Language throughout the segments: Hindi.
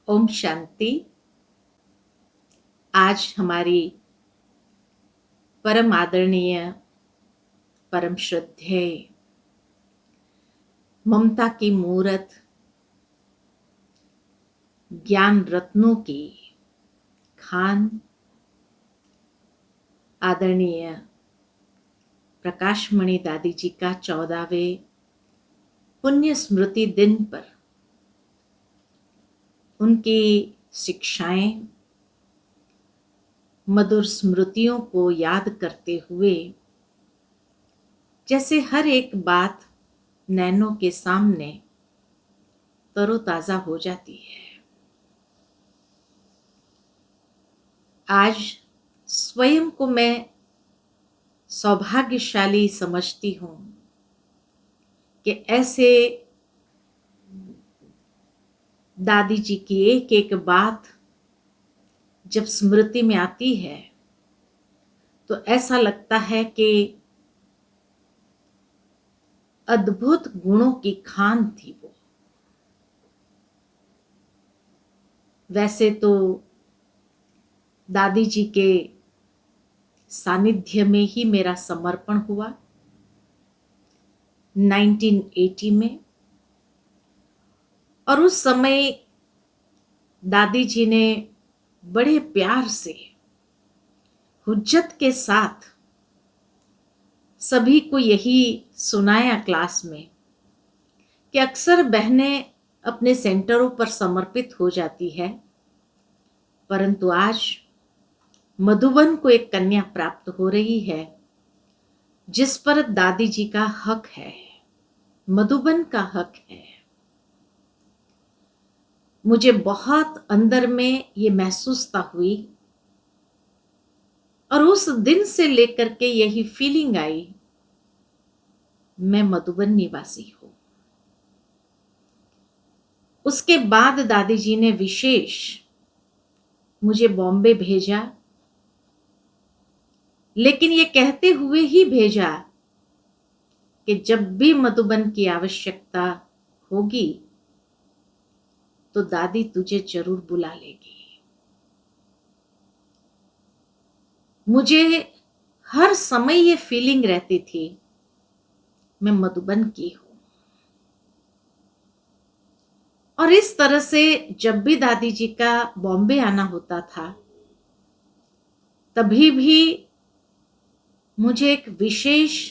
ओम शांति। आज हमारी परम आदरणीय, परम श्रद्धेय, ममता की मूरत, ज्ञान रत्नों की खान, आदरणीय प्रकाशमणि दादी जी का 14वें पुण्य स्मृति दिन पर उनकी शिक्षाएं, मधुर स्मृतियों को याद करते हुए जैसे हर एक बात नैनों के सामने तरोताजा हो जाती है। आज स्वयं को मैं सौभाग्यशाली समझती हूँ कि ऐसे दादी जी की एक एक बात जब स्मृति में आती है तो ऐसा लगता है कि अद्भुत गुणों की खान थी वो। वैसे तो दादी जी के सानिध्य में ही मेरा समर्पण हुआ 1980 में, और उस समय दादी जी ने बड़े प्यार से, हुज्जत के साथ सभी को यही सुनाया क्लास में कि अक्सर बहनें अपने सेंटरों पर समर्पित हो जाती है, परंतु आज मधुबन को एक कन्या प्राप्त हो रही है जिस पर दादी जी का हक है, मधुबन का हक है। मुझे बहुत अंदर में ये महसूसता हुई और उस दिन से लेकर के यही फीलिंग आई, मैं मधुबन निवासी हूं। उसके बाद दादी जी ने विशेष मुझे बॉम्बे भेजा, लेकिन ये कहते हुए ही भेजा कि जब भी मधुबन की आवश्यकता होगी तो दादी तुझे जरूर बुला लेगी। मुझे हर समय ये फीलिंग रहती थी मैं मधुबन की हूं, और इस तरह से जब भी दादी जी का बॉम्बे आना होता था तभी भी मुझे एक विशेष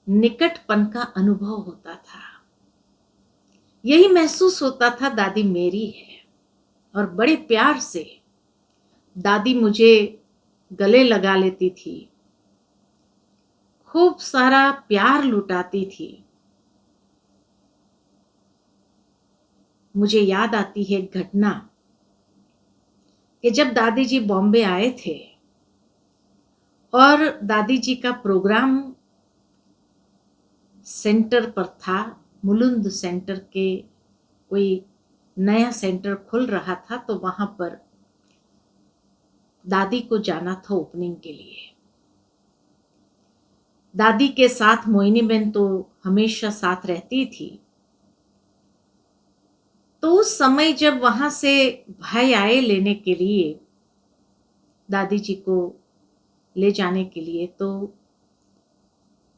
निकटपन का अनुभव होता था। यही महसूस होता था दादी मेरी है, और बड़े प्यार से दादी मुझे गले लगा लेती थी, खूब सारा प्यार लुटाती थी। मुझे याद आती है एक घटना कि जब दादी जी बॉम्बे आए थे और दादी जी का प्रोग्राम सेंटर पर था, मुलुंद सेंटर के कोई नया सेंटर खुल रहा था, तो वहां पर दादी को जाना था ओपनिंग के लिए। दादी के साथ मोहिनी बहन तो हमेशा साथ रहती थी। तो उस समय जब वहां से भाई आए लेने के लिए, दादी जी को ले जाने के लिए, तो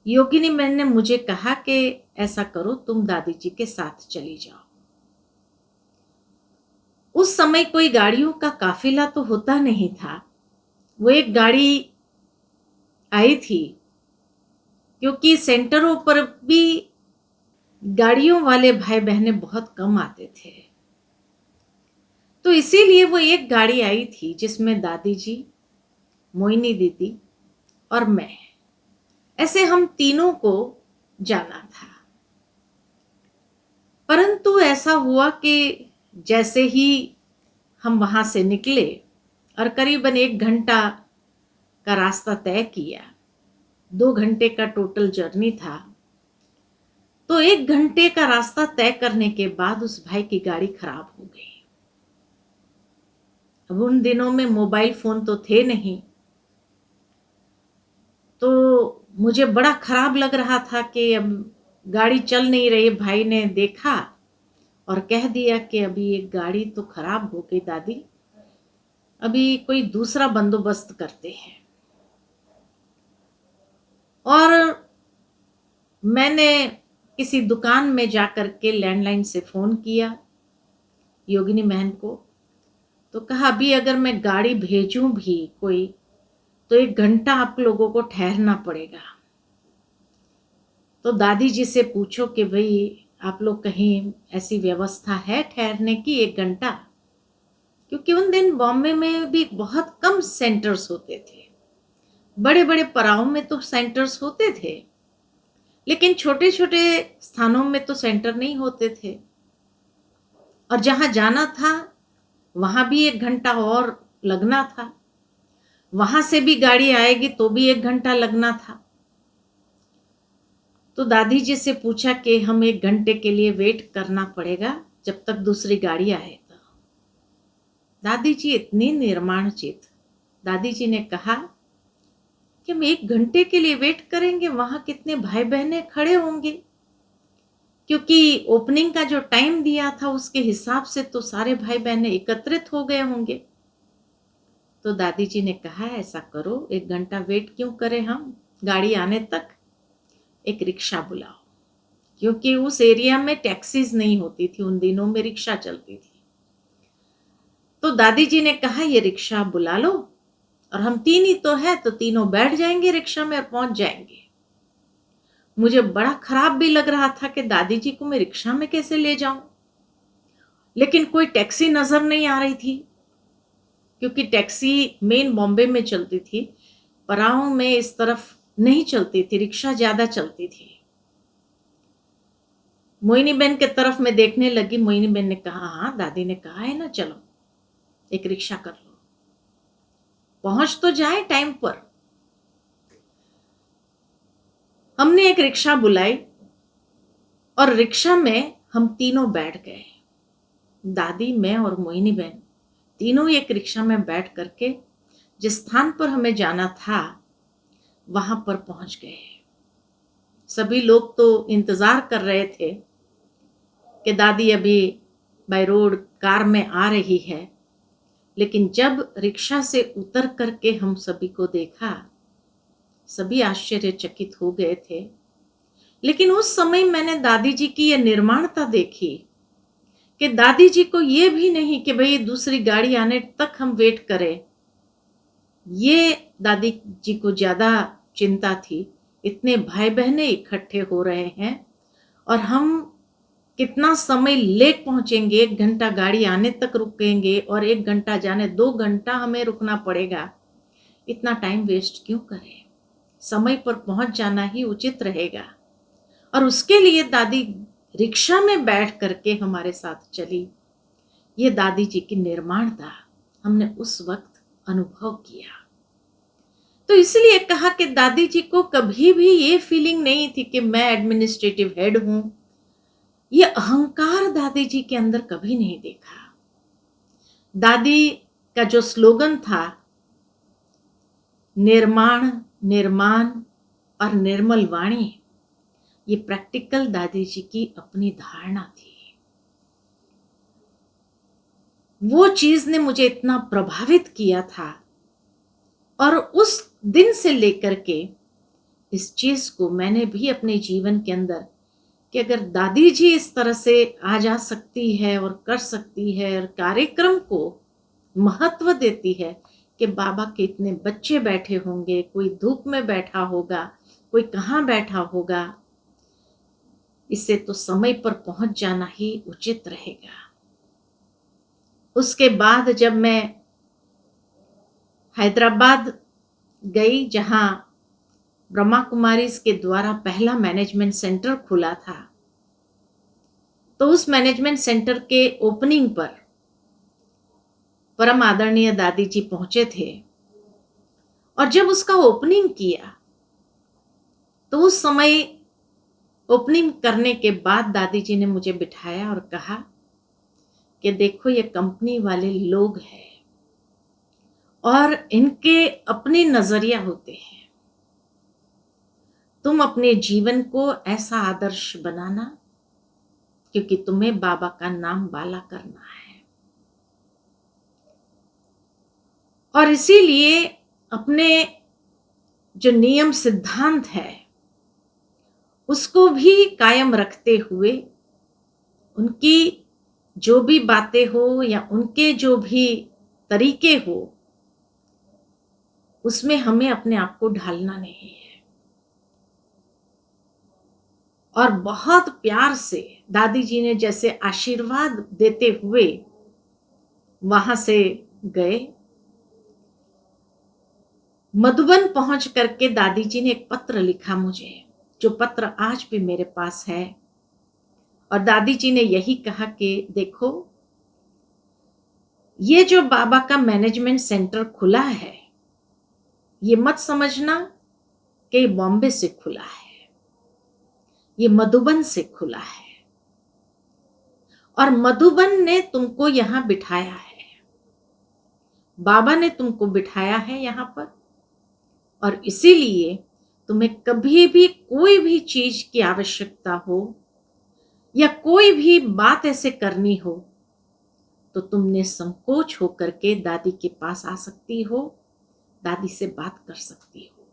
योगिनी बहन ने मुझे कहा कि ऐसा करो तुम दादी जी के साथ चली जाओ। उस समय कोई गाड़ियों का काफिला तो होता नहीं था, वो एक गाड़ी आई थी, क्योंकि सेंटरों पर भी गाड़ियों वाले भाई बहने बहुत कम आते थे, तो इसीलिए वो एक गाड़ी आई थी जिसमें दादी जी, मोहिनी दीदी और मैं, ऐसे हम तीनों को जाना था। परंतु ऐसा हुआ कि जैसे ही हम वहां से निकले और करीबन 1 घंटा का रास्ता तय किया, 2 घंटे का टोटल जर्नी था, तो 1 घंटे का रास्ता तय करने के बाद उस भाई की गाड़ी खराब हो गई। अब उन दिनों में मोबाइल फोन तो थे नहीं, तो मुझे बड़ा खराब लग रहा था कि अब गाड़ी चल नहीं रही। भाई ने देखा और कह दिया कि अभी एक गाड़ी तो खराब हो गई दादी, अभी कोई दूसरा बंदोबस्त करते हैं। और मैंने किसी दुकान में जाकर के लैंडलाइन से फ़ोन किया योगिनी बहन को, तो कहा अभी अगर मैं गाड़ी भेजूं भी कोई तो 1 घंटा आप लोगों को ठहरना पड़ेगा। तो दादी जी से पूछो कि भाई आप लोग कहीं ऐसी व्यवस्था है ठहरने की 1 घंटा, क्योंकि उन दिन बॉम्बे में भी बहुत कम सेंटर्स होते थे। बड़े बड़े पड़ाव में तो सेंटर्स होते थे, लेकिन छोटे छोटे स्थानों में तो सेंटर नहीं होते थे। और जहां जाना था वहां भी 1 घंटा और लगना था, वहां से भी गाड़ी आएगी तो भी 1 घंटा लगना था। तो दादी जी से पूछा कि हम 1 घंटे के लिए वेट करना पड़ेगा जब तक दूसरी गाड़ी आए। तो दादी जी इतनी निर्माणचित, दादी जी ने कहा कि हम 1 घंटे के लिए वेट करेंगे, वहां कितने भाई बहनें खड़े होंगे, क्योंकि ओपनिंग का जो टाइम दिया था उसके हिसाब से तो सारे भाई बहनें एकत्रित हो गए होंगे। तो दादी जी ने कहा ऐसा करो, 1 घंटा वेट क्यों करें हम, गाड़ी आने तक एक रिक्शा बुलाओ, क्योंकि उस एरिया में टैक्सीज नहीं होती थी, उन दिनों में रिक्शा चलती थी। तो दादी जी ने कहा ये रिक्शा बुला लो, और हम 3 ही तो है तो तीनों बैठ जाएंगे रिक्शा में और पहुंच जाएंगे। मुझे बड़ा खराब भी लग रहा था कि दादी जी को मैं रिक्शा में कैसे ले जाऊं, लेकिन कोई टैक्सी नजर नहीं आ रही थी, क्योंकि टैक्सी मेन बॉम्बे में चलती थी, पराओं में इस तरफ नहीं चलती थी, रिक्शा ज्यादा चलती थी। मोहिनी बहन के तरफ मैं देखने लगी, मोहिनी बहन ने कहा हाँ दादी ने कहा है ना, चलो एक रिक्शा कर लो, पहुंच तो जाए टाइम पर। हमने एक रिक्शा बुलाई और रिक्शा में हम तीनों बैठ गए, दादी, मैं और मोहिनी बहन, तीनों एक रिक्शा में बैठ करके जिस स्थान पर हमें जाना था वहां पर पहुंच गए। सभी लोग तो इंतजार कर रहे थे कि दादी अभी बाय रोड कार में आ रही है, लेकिन जब रिक्शा से उतर करके हम सभी को देखा, सभी आश्चर्यचकित हो गए थे। लेकिन उस समय मैंने दादी जी की यह निर्माणता देखी कि दादी जी को यह भी नहीं कि भाई दूसरी गाड़ी आने तक हम वेट करें, ये दादी जी को ज्यादा चिंता थी। इतने भाई बहने इकट्ठे हो रहे हैं और हम कितना समय लेट पहुंचेंगे, 1 घंटा गाड़ी आने तक रुकेंगे और 1 घंटा जाने 2 घंटा हमें रुकना पड़ेगा, इतना टाइम वेस्ट क्यों करें, समय पर पहुंच जाना ही उचित रहेगा। और उसके लिए दादी रिक्शा में बैठ करके हमारे साथ चली। ये दादी जी की निर्माणता हमने उस वक्त अनुभव किया। तो इसलिए कहा कि दादी जी को कभी भी ये फीलिंग नहीं थी कि मैं एडमिनिस्ट्रेटिव हेड हूं, ये अहंकार दादी जी के अंदर कभी नहीं देखा। दादी का जो स्लोगन था, निर्माण, निर्माण और निर्मल वाणी, ये प्रैक्टिकल दादी जी की अपनी धारणा थी। वो चीज ने मुझे इतना प्रभावित किया था, और उस दिन से लेकर के इस चीज को मैंने भी अपने जीवन के अंदर, कि अगर दादी जी इस तरह से आ जा सकती है और कर सकती है और कार्यक्रम को महत्व देती है कि बाबा के इतने बच्चे बैठे होंगे, कोई धूप में बैठा होगा, कोई कहाँ बैठा होगा, इससे तो समय पर पहुंच जाना ही उचित रहेगा। उसके बाद जब मैं हैदराबाद गई, जहां ब्रह्मा कुमारीज के द्वारा पहला मैनेजमेंट सेंटर खुला था, तो उस मैनेजमेंट सेंटर के ओपनिंग पर परम आदरणीय दादी जी पहुंचे थे। और जब उसका ओपनिंग किया तो उस समय ओपनिंग करने के बाद दादी जी ने मुझे बिठाया और कहा कि देखो ये कंपनी वाले लोग हैं और इनके अपने नजरिया होते हैं, तुम अपने जीवन को ऐसा आदर्श बनाना क्योंकि तुम्हें बाबा का नाम वाला करना है। और इसीलिए अपने जो नियम सिद्धांत है उसको भी कायम रखते हुए, उनकी जो भी बातें हो या उनके जो भी तरीके हो, उसमें हमें अपने आप को ढालना नहीं है। और बहुत प्यार से दादी जी ने जैसे आशीर्वाद देते हुए वहां से गए। मधुबन पहुंच करके दादी जी ने एक पत्र लिखा मुझे, जो पत्र आज भी मेरे पास है। और दादी जी ने यही कहा कि देखो, ये जो बाबा का मैनेजमेंट सेंटर खुला है, ये मत समझना कि बॉम्बे से खुला है, ये मधुबन से खुला है। और मधुबन ने तुमको यहां बिठाया है, बाबा ने तुमको बिठाया है यहां पर। और इसीलिए तुम्हें कभी भी कोई भी चीज की आवश्यकता हो या कोई भी बात ऐसे करनी हो तो तुमने संकोच होकर के दादी के पास आ सकती हो, दादी से बात कर सकती हो।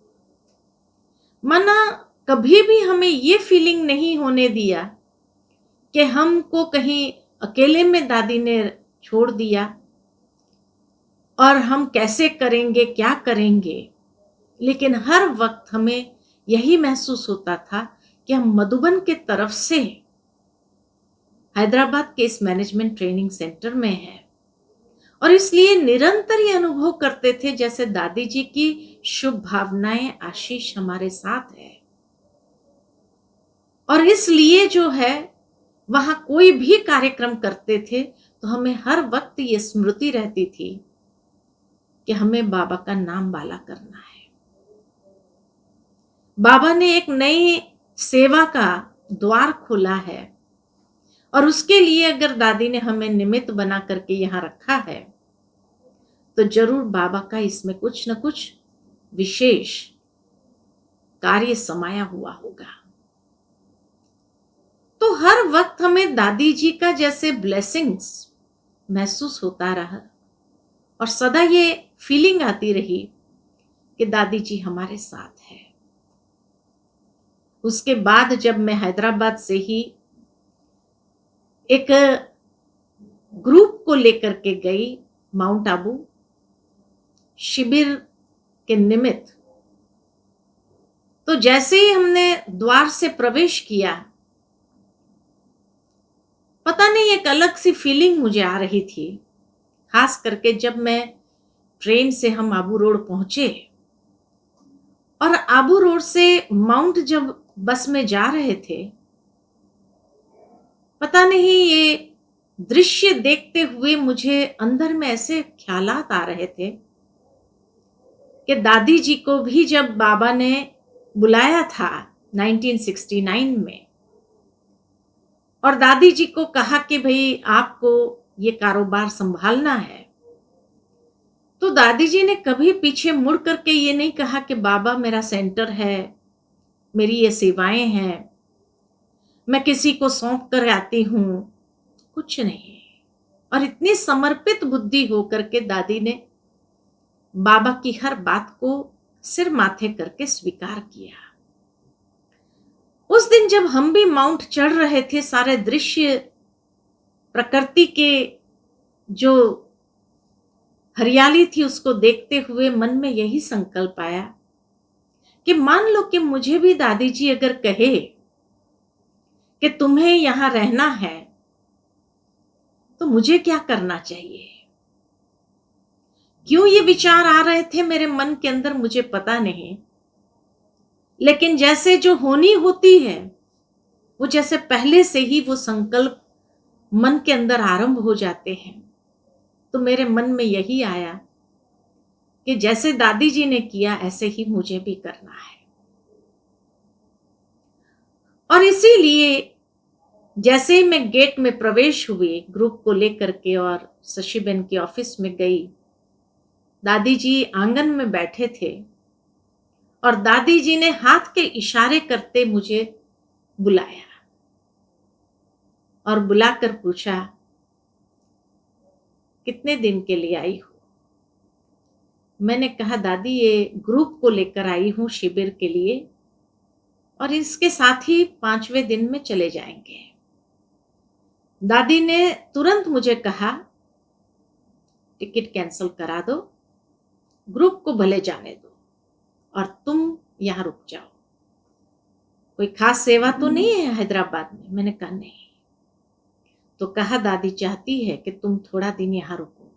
मना कभी भी हमें ये फीलिंग नहीं होने दिया कि हमको कहीं अकेले में दादी ने छोड़ दिया और हम कैसे करेंगे, क्या करेंगे। लेकिन हर वक्त हमें यही महसूस होता था कि हम मधुबन के तरफ से हैदराबाद के इस मैनेजमेंट ट्रेनिंग सेंटर में हैं। और इसलिए निरंतर ये अनुभव करते थे जैसे दादी जी की शुभ भावनाएं, आशीष हमारे साथ है। और इसलिए जो है वहां कोई भी कार्यक्रम करते थे तो हमें हर वक्त ये स्मृति रहती थी कि हमें बाबा का नाम वाला करना है। बाबा ने एक नई सेवा का द्वार खोला है और उसके लिए अगर दादी ने हमें निमित्त बना करके यहां रखा है तो जरूर बाबा का इसमें कुछ न कुछ विशेष कार्य समाया हुआ होगा। तो हर वक्त हमें दादी जी का जैसे ब्लेसिंग्स महसूस होता रहा और सदा ये फीलिंग आती रही कि दादी जी हमारे साथ है। उसके बाद जब मैं हैदराबाद से ही एक ग्रुप को लेकर के गई माउंट आबू शिविर के निमित्त, तो जैसे ही हमने द्वार से प्रवेश किया, पता नहीं एक अलग सी फीलिंग मुझे आ रही थी। खास करके जब मैं ट्रेन से हम आबू रोड पहुंचे और आबू रोड से माउंट जब बस में जा रहे थे, पता नहीं ये दृश्य देखते हुए मुझे अंदर में ऐसे ख्यालात आ रहे थे कि दादी जी को भी जब बाबा ने बुलाया था 1969 में और दादी जी को कहा कि भाई आपको ये कारोबार संभालना है, तो दादी जी ने कभी पीछे मुड़ करके ये नहीं कहा कि बाबा मेरा सेंटर है, मेरी ये सेवाएं हैं, मैं किसी को सौंप कर आती हूं, कुछ नहीं। और इतनी समर्पित बुद्धि होकर के दादी ने बाबा की हर बात को सिर माथे करके स्वीकार किया। उस दिन जब हम भी माउंट चढ़ रहे थे, सारे दृश्य प्रकृति के जो हरियाली थी उसको देखते हुए मन में यही संकल्प आया कि मान लो कि मुझे भी दादी जी अगर कहे कि तुम्हें यहां रहना है तो मुझे क्या करना चाहिए। क्यों ये विचार आ रहे थे मेरे मन के अंदर मुझे पता नहीं, लेकिन जैसे जो होनी होती है वो जैसे पहले से ही वो संकल्प मन के अंदर आरंभ हो जाते हैं। तो मेरे मन में यही आया कि जैसे दादी जी ने किया ऐसे ही मुझे भी करना है। और इसीलिए जैसे ही मैं गेट में प्रवेश हुई ग्रुप को लेकर के और शशिबेन के ऑफिस में गई, दादी जी आंगन में बैठे थे और दादी जी ने हाथ के इशारे करते मुझे बुलाया और बुलाकर पूछा, कितने दिन के लिए आई हो? मैंने कहा, दादी ये ग्रुप को लेकर आई हूँ शिविर के लिए, और इसके साथ ही 5वें दिन में चले जाएंगे। दादी ने तुरंत मुझे कहा, टिकट कैंसिल करा दो, ग्रुप को भले जाने दो और तुम यहाँ रुक जाओ। कोई खास सेवा तो नहीं है हैदराबाद में? मैंने कहा नहीं। तो कहा, दादी चाहती है कि तुम थोड़ा दिन यहाँ रुको।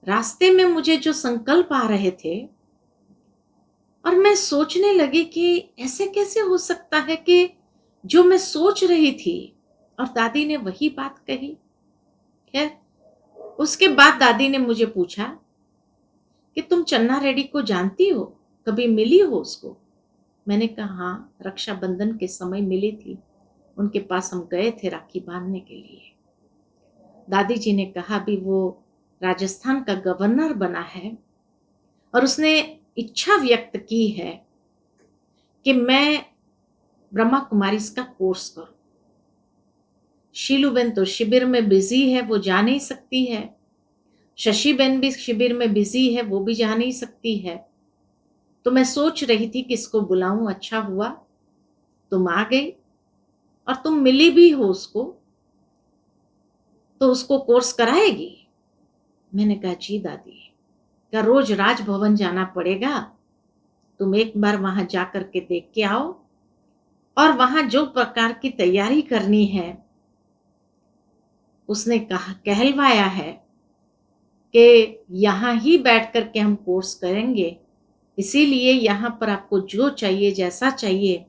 रास्ते में मुझे जो संकल्प आ रहे थे, और मैं सोचने लगी कि ऐसे कैसे हो सकता है कि जो मैं सोच रही थी और दादी ने वही बात कही। खैर, उसके बाद दादी ने मुझे पूछा कि तुम चन्ना रेड्डी को जानती हो, कभी मिली हो उसको? मैंने कहा हाँ, रक्षाबंधन के समय मिली थी, उनके पास हम गए थे राखी बांधने के लिए। दादी जी ने कहा, भी वो राजस्थान का गवर्नर बना है और उसने इच्छा व्यक्त की है कि मैं ब्रह्मा कुमारी का कोर्स करूं। शीलूबेन तो शिविर में बिजी है, वो जा नहीं सकती है। शशिबेन भी शिविर में बिजी है, वो भी जा नहीं सकती है। तो मैं सोच रही थी किसको बुलाऊं। अच्छा हुआ तुम आ गई और तुम मिली भी हो उसको, तो उसको कोर्स कराएगी? मैंने कहा जी दादी, क्या रोज राजभवन जाना पड़ेगा? तुम एक बार वहां जाकर के देख के आओ, और वहां जो प्रकार की तैयारी करनी है, उसने कहा कहलवाया है कि यहां ही बैठ कर के हम कोर्स करेंगे, इसीलिए यहां पर आपको जो चाहिए, जैसा चाहिए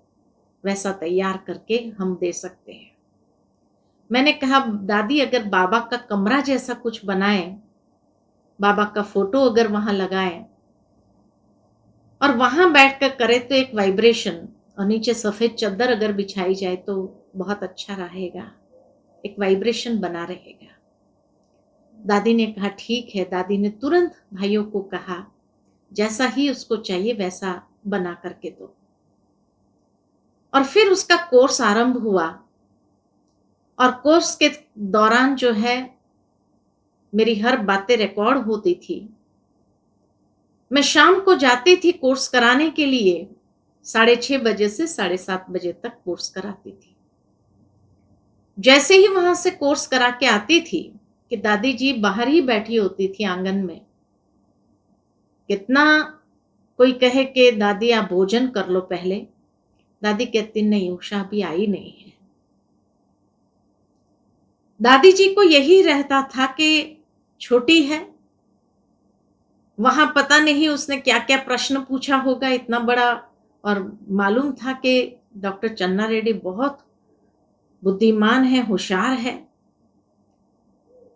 वैसा तैयार करके हम दे सकते हैं। मैंने कहा, दादी अगर बाबा का कमरा जैसा कुछ बनाए, बाबा का फोटो अगर वहां लगाए और वहां बैठकर करे तो एक वाइब्रेशन, और नीचे सफेद चादर अगर बिछाई जाए तो बहुत अच्छा रहेगा, एक वाइब्रेशन बना रहेगा। दादी ने कहा ठीक है। दादी ने तुरंत भाइयों को कहा, जैसा ही उसको चाहिए वैसा बना करके दो। और फिर उसका कोर्स आरंभ हुआ, और कोर्स के दौरान जो है मेरी हर बातें रिकॉर्ड होती थी। मैं शाम को जाती थी कोर्स कराने के लिए, 6:30 बजे से 7:30 बजे तक कोर्स कराती थी। जैसे ही वहां से कोर्स करा के आती थी कि दादी जी बाहर ही बैठी होती थी आंगन में। कितना कोई कहे कि दादी आप भोजन कर लो पहले, दादी कहती नहीं, उषा अभी आई नहीं है। दादी जी को यही रहता था कि छोटी है, वहां पता नहीं उसने क्या क्या प्रश्न पूछा होगा इतना बड़ा, और मालूम था कि डॉक्टर चन्ना रेड्डी बहुत बुद्धिमान है, होशियार है,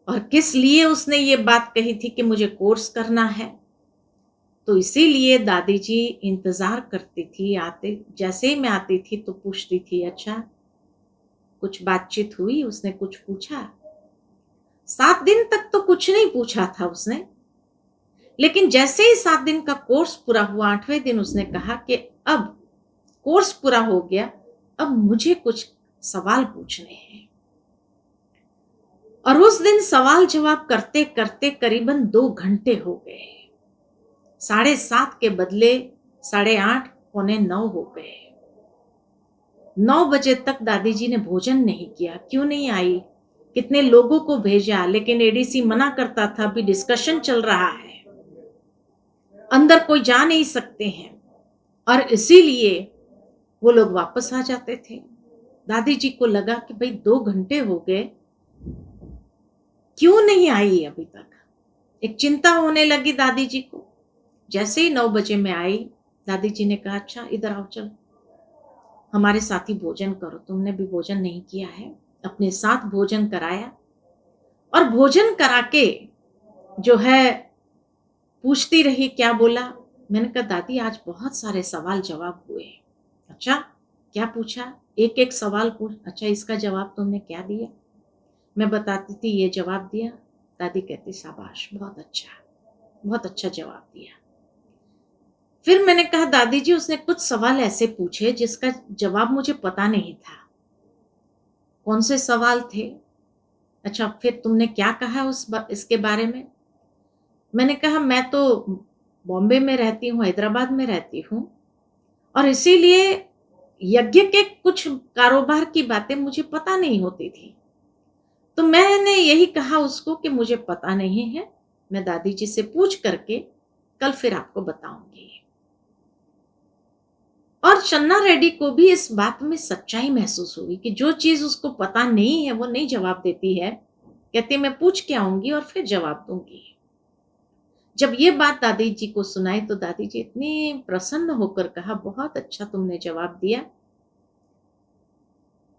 और किस लिए उसने ये बात कही थी कि मुझे कोर्स करना है। तो इसीलिए दादी जी इंतजार करती थी। आते जैसे ही मैं आती थी तो पूछती थी, अच्छा कुछ बातचीत हुई? उसने कुछ पूछा? 7 दिन तक तो कुछ नहीं पूछा था उसने, लेकिन जैसे ही 7 दिन का कोर्स पूरा हुआ, 8वें दिन उसने कहा कि अब कोर्स पूरा हो गया, अब मुझे कुछ सवाल पूछने हैं। और उस दिन सवाल जवाब करते करते करीबन 2 घंटे हो गए। 7:30 के बदले 8:30, 8:45 हो गए। 9 बजे तक दादी जी ने भोजन नहीं किया। क्यों नहीं आई? कितने लोगों को भेजा, लेकिन एडीसी मना करता था, अभी डिस्कशन चल रहा है, अंदर कोई जा नहीं सकते हैं, और इसीलिए वो लोग वापस आ जाते थे। दादी जी को लगा कि भाई 2 घंटे हो गए, क्यों नहीं आई अभी तक? एक चिंता होने लगी दादी जी को। जैसे ही 9 बजे मैं आई, दादी जी ने कहा, अच्छा इधर आओ, चल हमारे साथ ही भोजन करो, तुमने भी भोजन नहीं किया है। अपने साथ भोजन कराया, और भोजन करा के जो है पूछती रही क्या बोला। मैंने कहा, दादी आज बहुत सारे सवाल जवाब हुए। अच्छा क्या पूछा? एक एक सवाल पूछ। अच्छा इसका जवाब तुमने क्या दिया? मैं बताती थी ये जवाब दिया। दादी कहती शाबाश, बहुत अच्छा जवाब दिया। फिर मैंने कहा, दादी जी उसने कुछ सवाल ऐसे पूछे जिसका जवाब मुझे पता नहीं था। कौन से सवाल थे? अच्छा, फिर तुमने क्या कहा इसके बारे में? मैंने कहा, मैं तो बॉम्बे में रहती हूँ, हैदराबाद में रहती हूँ और इसीलिए यज्ञ के कुछ कारोबार की बातें मुझे पता नहीं होती थी। तो मैंने यही कहा उसको कि मुझे पता नहीं है, मैं दादी जी से पूछ करके कल फिर आपको बताऊंगी। और चन्ना रेड्डी को भी इस बात में सच्चाई महसूस हुई कि जो चीज उसको पता नहीं है वो नहीं जवाब देती है, कहती मैं पूछ के आऊंगी और फिर जवाब दूंगी। जब ये बात दादी जी को सुनाई तो दादी जी इतनी प्रसन्न होकर कहा, बहुत अच्छा तुमने जवाब दिया।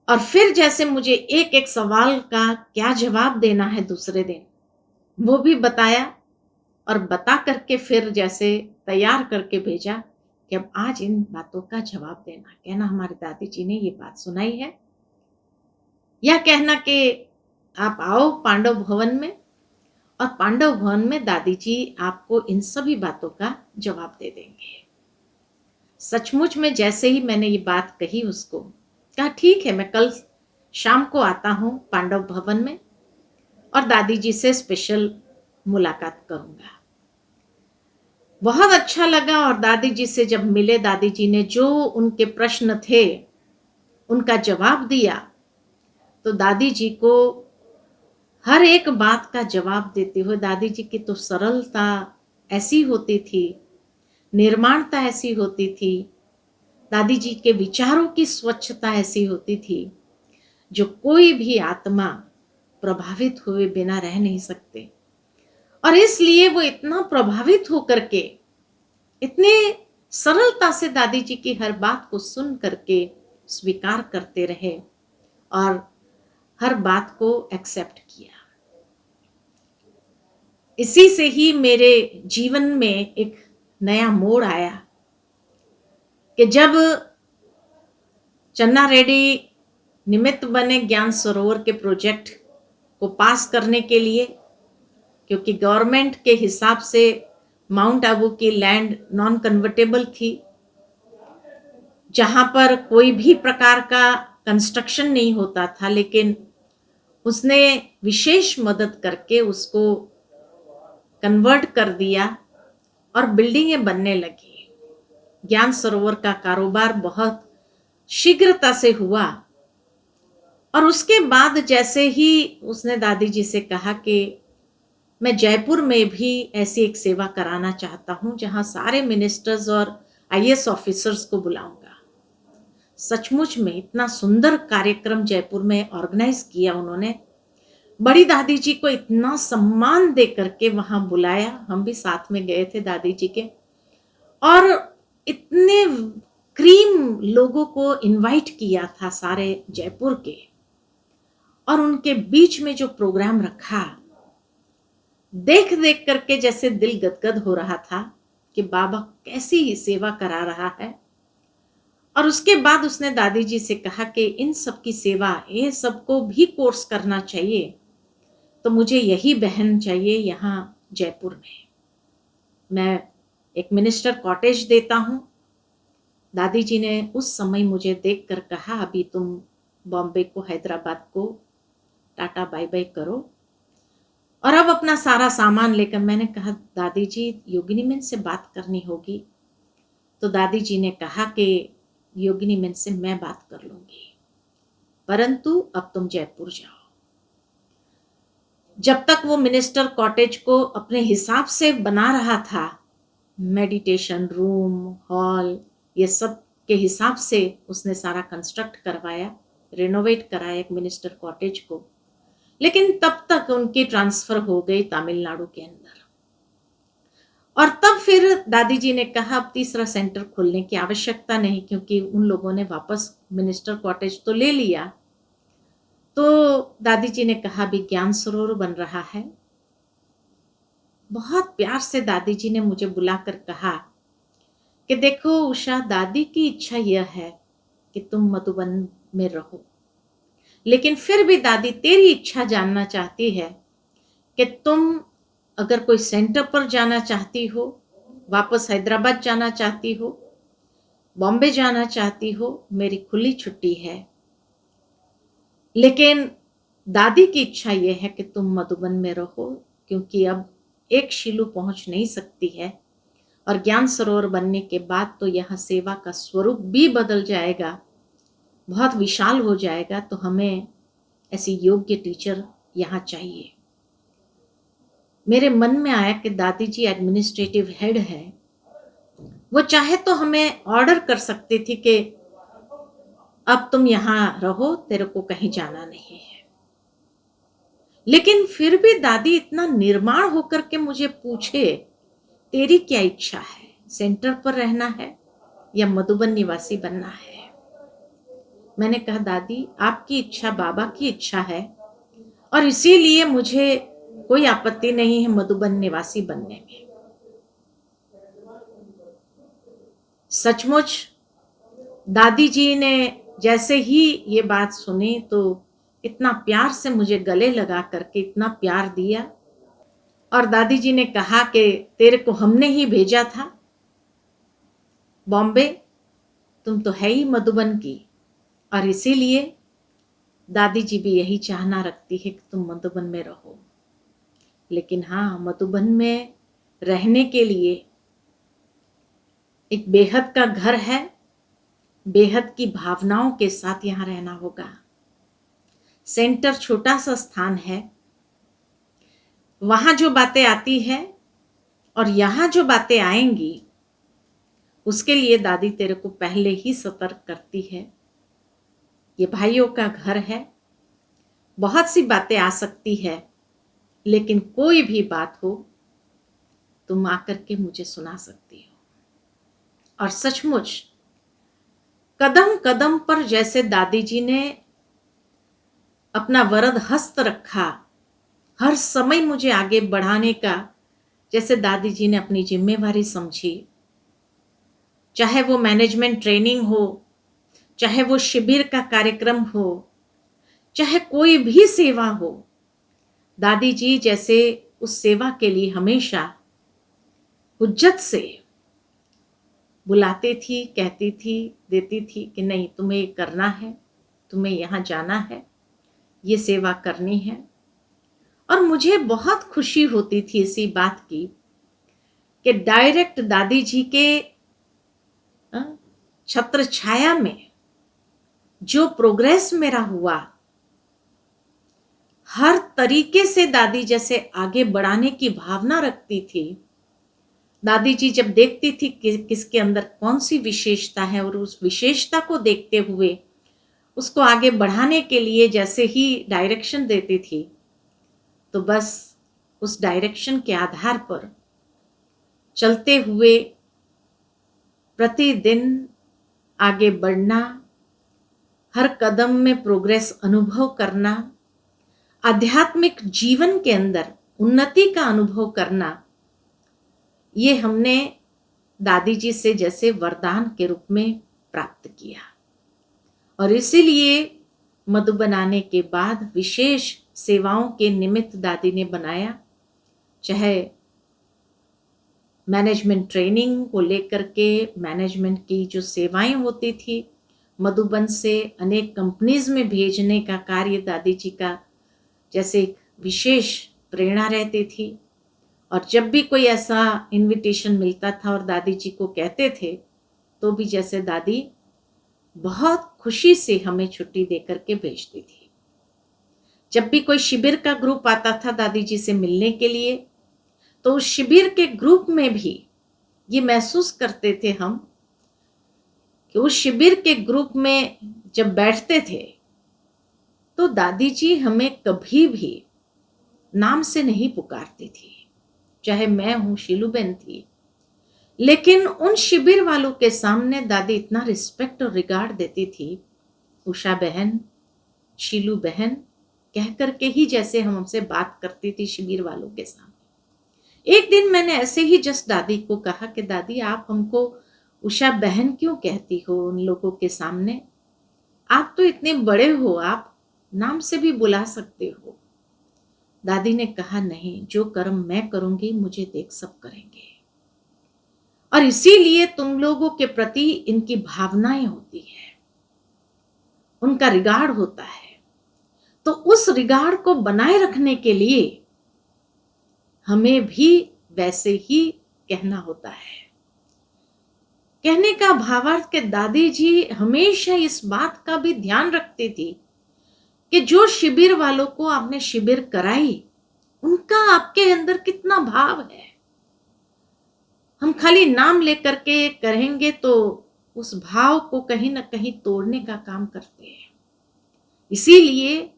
और फिर जैसे मुझे एक एक सवाल का क्या जवाब देना है दूसरे दिन वो भी बताया और बता करके फिर जैसे तैयार करके भेजा कि अब आज इन बातों का जवाब देना, कहना हमारी दादी जी ने ये बात सुनाई है, या कहना कि आप आओ पांडव भवन में और पांडव भवन में दादी जी आपको इन सभी बातों का जवाब दे देंगे। सचमुच में जैसे ही मैंने ये बात कही उसको, कहा ठीक है, मैं कल शाम को आता हूं पांडव भवन में और दादी जी से स्पेशल मुलाकात करूंगा। बहुत अच्छा लगा और दादी जी से जब मिले, दादी जी ने जो उनके प्रश्न थे उनका जवाब दिया, तो दादी जी को हर एक बात का जवाब देते हुए, दादी जी की तो सरलता ऐसी होती थी, निर्माणता ऐसी होती थी, दादी जी के विचारों की स्वच्छता ऐसी होती थी जो कोई भी आत्मा प्रभावित हुए बिना रह नहीं सकते। और इसलिए वो इतना प्रभावित होकर के इतने सरलता से दादी जी की हर बात को सुन करके स्वीकार करते रहे और हर बात को एक्सेप्ट किया। इसी से ही मेरे जीवन में एक नया मोड़ आया कि जब चन्ना रेड्डी निमित्त बने ज्ञान सरोवर के प्रोजेक्ट को पास करने के लिए, क्योंकि गवर्नमेंट के हिसाब से माउंट आबू की लैंड नॉन कन्वर्टेबल थी, जहां पर कोई भी प्रकार का कंस्ट्रक्शन नहीं होता था, लेकिन उसने विशेष मदद करके उसको कन्वर्ट कर दिया और बिल्डिंगें बनने लगी। ज्ञान सरोवर का कारोबार बहुत शीघ्रता से हुआ और उसके बाद जैसे ही उसने दादी जी से कहा कि मैं जयपुर में भी ऐसी एक सेवा कराना चाहता हूं जहां सारे मिनिस्टर्स और आईएएस ऑफिसर्स को बुलाऊंगा। सचमुच में इतना सुंदर कार्यक्रम जयपुर में ऑर्गेनाइज किया उन्होंने, बड़ी दादी जी को इतना सम्मान दे करके वहां बुलाया, हम भी साथ में गए थे दादी जी के, और इतने क्रीम लोगों को इनवाइट किया था सारे जयपुर के, और उनके बीच में जो प्रोग्राम रखा, देख देख करके जैसे दिल गदगद हो रहा था कि बाबा कैसी ही सेवा करा रहा है। और उसके बाद उसने दादी जी से कहा कि इन सब की सेवा, ये सबको भी कोर्स करना चाहिए, तो मुझे यही बहन चाहिए यहाँ जयपुर में। मैं एक मिनिस्टर कॉटेज देता हूँ। दादी जी ने उस समय मुझे देखकर कहा, अभी तुम बॉम्बे को, हैदराबाद को टाटा बाय बाय करो और अब अपना सारा सामान लेकर। मैंने कहा दादी जी, योगिनी मैम से बात करनी होगी। तो दादी जी ने कहा कि योगिनी मैम से मैं बात कर लूंगी, परंतु अब तुम जयपुर जाओ। जब तक वो मिनिस्टर कॉटेज को अपने हिसाब से बना रहा था, मेडिटेशन रूम, हॉल, ये सब के हिसाब से उसने सारा कंस्ट्रक्ट करवाया, रिनोवेट कराया एक मिनिस्टर कॉटेज को, लेकिन तब तक उनकी ट्रांसफर हो गई तमिलनाडु के अंदर। और तब फिर दादी जी ने कहा अब तीसरा सेंटर खोलने की आवश्यकता नहीं, क्योंकि उन लोगों ने वापस मिनिस्टर कॉटेज तो ले लिया। तो दादी जी ने कहा भी ज्ञान सरोवर बन रहा है। बहुत प्यार से दादी जी ने मुझे बुलाकर कहा कि देखो उषा, दादी की इच्छा यह है कि तुम मधुबन में रहो, लेकिन फिर भी दादी तेरी इच्छा जानना चाहती है कि तुम अगर कोई सेंटर पर जाना चाहती हो, वापस हैदराबाद जाना चाहती हो, बॉम्बे जाना चाहती हो, मेरी खुली छुट्टी है। लेकिन दादी की इच्छा ये है कि तुम मधुबन में रहो, क्योंकि अब एक शीलू पहुंच नहीं सकती है, और ज्ञान सरोवर बनने के बाद तो यहाँ सेवा का स्वरूप भी बदल जाएगा, बहुत विशाल हो जाएगा। तो हमें ऐसी योग्य टीचर यहाँ चाहिए। मेरे मन में आया कि दादी जी एडमिनिस्ट्रेटिव हेड है, वो चाहे तो हमें ऑर्डर कर सकती थी कि अब तुम यहाँ रहो, तेरे को कहीं जाना नहीं है। लेकिन फिर भी दादी इतना निर्माण होकर के मुझे पूछे, तेरी क्या इच्छा है, सेंटर पर रहना है या मधुबन निवासी बनना है? मैंने कहा, दादी आपकी इच्छा बाबा की इच्छा है, और इसीलिए मुझे कोई आपत्ति नहीं है मधुबन निवासी बनने में। सचमुच दादी जी ने जैसे ही ये बात सुनी तो इतना प्यार से मुझे गले लगा करके इतना प्यार दिया, और दादी जी ने कहा कि तेरे को हमने ही भेजा था बॉम्बे, तुम तो है ही मधुबन की, और इसीलिए दादी जी भी यही चाहना रखती है कि तुम मधुबन में रहो। लेकिन हाँ, मधुबन में रहने के लिए एक बेहद का घर है, बेहद की भावनाओं के साथ यहाँ रहना होगा। सेंटर छोटा सा स्थान है, वहां जो बातें आती है और यहाँ जो बातें आएंगी, उसके लिए दादी तेरे को पहले ही सतर्क करती है। ये भाइयों का घर है, बहुत सी बातें आ सकती है, लेकिन कोई भी बात हो तुम आकर के मुझे सुना सकती हो। और सचमुच कदम कदम पर जैसे दादी जी ने अपना वरद हस्त रखा, हर समय मुझे आगे बढ़ाने का, जैसे दादी जी ने अपनी जिम्मेवारी समझी, चाहे वो मैनेजमेंट ट्रेनिंग हो, चाहे वो शिविर का कार्यक्रम हो, चाहे कोई भी सेवा हो, दादी जी जैसे उस सेवा के लिए हमेशा हुज्जत से बुलाती थी, कहती थी, देती थी कि नहीं तुम्हें करना है, तुम्हें यहाँ जाना है, ये सेवा करनी है। और मुझे बहुत खुशी होती थी इसी बात की कि डायरेक्ट दादी जी के छत्र छाया में जो प्रोग्रेस मेरा हुआ, हर तरीके से दादी जैसे आगे बढ़ाने की भावना रखती थी। दादी जी जब देखती थी कि किसके अंदर कौन सी विशेषता है, और उस विशेषता को देखते हुए उसको आगे बढ़ाने के लिए जैसे ही डायरेक्शन देती थी, तो बस उस डायरेक्शन के आधार पर चलते हुए प्रतिदिन आगे बढ़ना, हर कदम में प्रोग्रेस अनुभव करना, आध्यात्मिक जीवन के अंदर उन्नति का अनुभव करना, ये हमने दादी जी से जैसे वरदान के रूप में प्राप्त किया। और इसीलिए मधुबन आने के बाद विशेष सेवाओं के निमित्त दादी ने बनाया, चाहे मैनेजमेंट ट्रेनिंग को लेकर के मैनेजमेंट की जो सेवाएं होती थी, मधुबन से अनेक कंपनीज में भेजने का कार्य दादी जी का जैसे एक विशेष प्रेरणा रहती थी। और जब भी कोई ऐसा इनविटेशन मिलता था और दादी जी को कहते थे, तो भी जैसे दादी बहुत खुशी से हमें छुट्टी देकर के भेजती थी। जब भी कोई शिविर का ग्रुप आता था दादी जी से मिलने के लिए, तो उस शिविर के ग्रुप में भी ये महसूस करते थे हम कि उस शिविर के ग्रुप में जब बैठते थे तो दादी जी हमें कभी भी नाम से नहीं पुकारती थी। चाहे मैं हूं, शीलूबेन थी, लेकिन उन शिविर वालों के सामने दादी इतना रिस्पेक्ट और रिगार्ड देती थी, उषा बहन, शीलू बहन कह करके ही जैसे हम हमसे बात करती थी शिविर वालों के सामने। एक दिन मैंने ऐसे ही जस्ट दादी को कहा कि दादी आप हमको उषा बहन क्यों कहती हो उन लोगों के सामने, आप तो इतने बड़े हो, आप नाम से भी बुला सकते हो। दादी ने कहा, नहीं, जो कर्म मैं करूंगी मुझे देख सब करेंगे, और इसीलिए तुम लोगों के प्रति इनकी भावनाएं होती है, उनका रिगार्ड होता है। तो उस रिगार्ड को बनाए रखने के लिए हमें भी वैसे ही कहना होता है। कहने का भावार्थ के दादी जी हमेशा इस बात का भी ध्यान रखती थी कि जो शिविर वालों को आपने शिविर कराई, उनका आपके अंदर कितना भाव है। हम खाली नाम लेकर के करेंगे तो उस भाव को कहीं ना कहीं तोड़ने का काम करते हैं। इसीलिए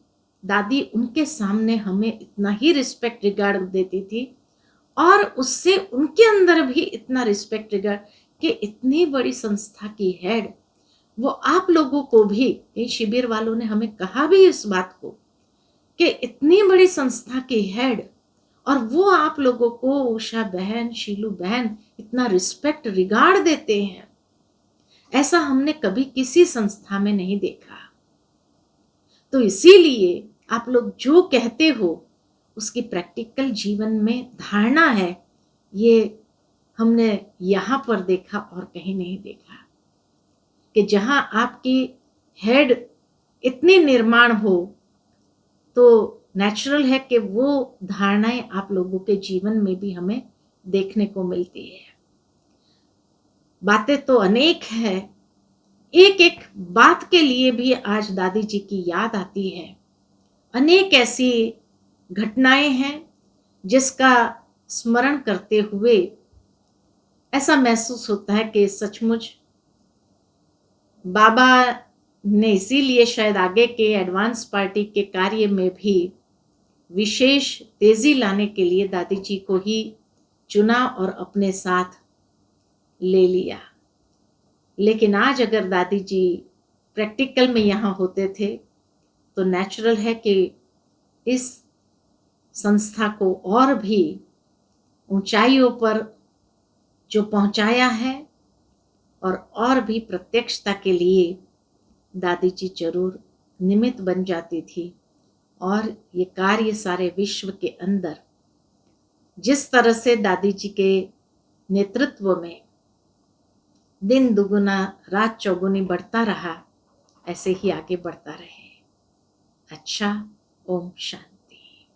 दादी उनके सामने हमें इतना ही रिस्पेक्ट रिगार्ड देती थी और उससे उनके अंदर भी इतना रिस्पेक्ट रिगार्ड कि इतनी बड़ी संस्था की हेड, वो आप लोगों को भी, इन शिविर वालों ने हमें कहा भी इस बात को कि इतनी बड़ी संस्था की हेड और वो आप लोगों को, उषा बहन, शीलू बहन, इतना रिस्पेक्ट रिगार्ड देते हैं, ऐसा हमने कभी किसी संस्था में नहीं देखा। तो इसीलिए आप लोग जो कहते हो उसकी प्रैक्टिकल जीवन में धारणा है, ये हमने यहां पर देखा और कहीं नहीं देखा कि जहां आपकी हेड इतनी निर्माण हो तो नेचुरल है कि वो धारणाएं आप लोगों के जीवन में भी हमें देखने को मिलती है। बातें तो अनेक है, एक एक बात के लिए भी आज दादी जी की याद आती है। अनेक ऐसी घटनाएं हैं जिसका स्मरण करते हुए ऐसा महसूस होता है कि सचमुच बाबा ने इसीलिए शायद आगे के एडवांस पार्टी के कार्य में भी विशेष तेजी लाने के लिए दादी जी को ही चुना और अपने साथ ले लिया। लेकिन आज अगर दादी जी प्रैक्टिकल में यहाँ होते थे तो नेचुरल है कि इस संस्था को और भी ऊंचाइयों पर जो पहुंचाया है और भी प्रत्यक्षता के लिए दादी जी जरूर निमित्त बन जाती थी। और ये कार्य सारे विश्व के अंदर जिस तरह से दादी जी के नेतृत्व में दिन दुगुना रात चौगुनी बढ़ता रहा, ऐसे ही आगे बढ़ता रहे। अच्छा, ओम शांति।